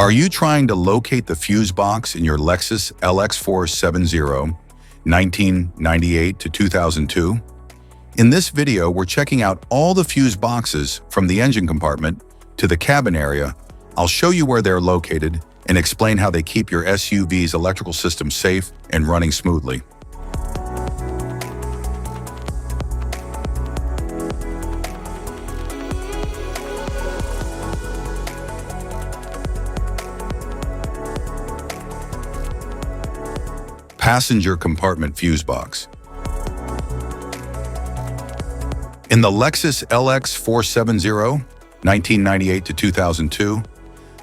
Are you trying to locate the fuse box in your Lexus LX470, 1998 to 2002? In this video, we're checking out all the fuse boxes from the engine compartment to the cabin area. I'll show you where they're located and explain how they keep your SUV's electrical system safe and running smoothly. Passenger compartment fuse box. In the Lexus LX470, 1998 to 2002,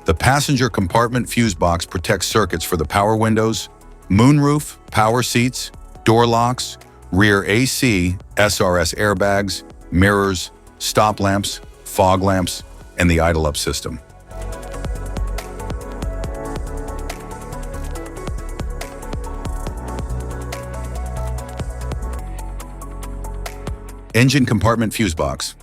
the passenger compartment fuse box protects circuits for the power windows, moonroof, power seats, door locks, rear AC, SRS airbags, mirrors, stop lamps, fog lamps, and the idle-up system. Engine compartment fuse box.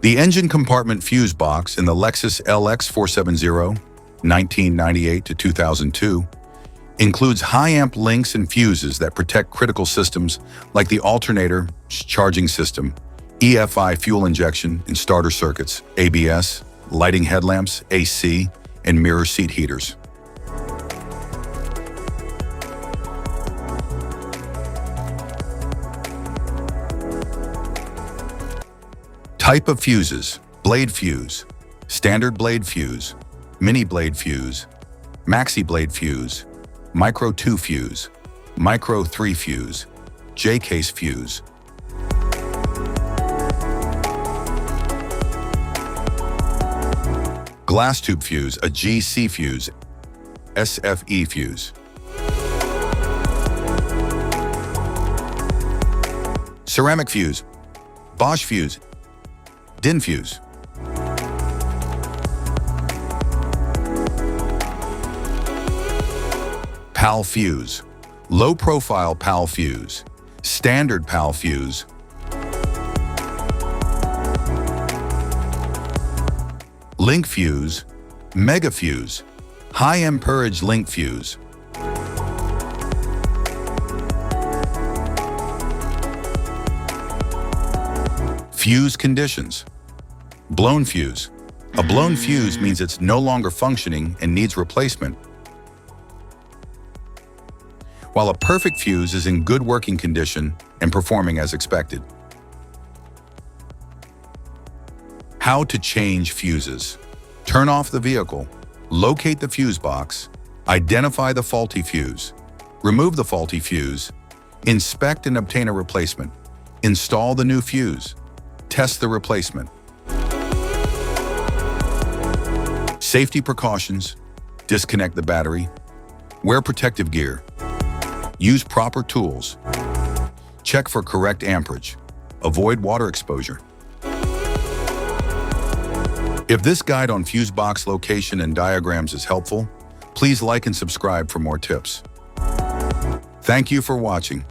The engine compartment fuse box in the Lexus LX470, 1998 to 2002, includes high-amp links and fuses that protect critical systems like the alternator, charging system, EFI fuel injection and starter circuits, ABS, lighting headlamps, AC, and mirror seat heaters. Type of fuses: blade fuse, standard blade fuse, mini blade fuse, maxi blade fuse, micro 2 fuse, micro 3 fuse, J-case fuse. Glass tube fuse, a GC fuse, SFE fuse. Ceramic fuse, Bosch fuse, DIN fuse. PAL fuse, low profile PAL fuse, standard PAL fuse. Link fuse, mega fuse, high amperage link fuse. Fuse conditions. Blown fuse. A blown fuse means it's no longer functioning and needs replacement, while a perfect fuse is in good working condition and performing as expected. How to change fuses. Turn off the vehicle, locate the fuse box, identify the faulty fuse, remove the faulty fuse, inspect and obtain a replacement, install the new fuse, test the replacement. Safety precautions: disconnect the battery, wear protective gear, use proper tools, check for correct amperage, avoid water exposure. If this guide on fuse box location and diagrams is helpful, please like and subscribe for more tips. Thank you for watching.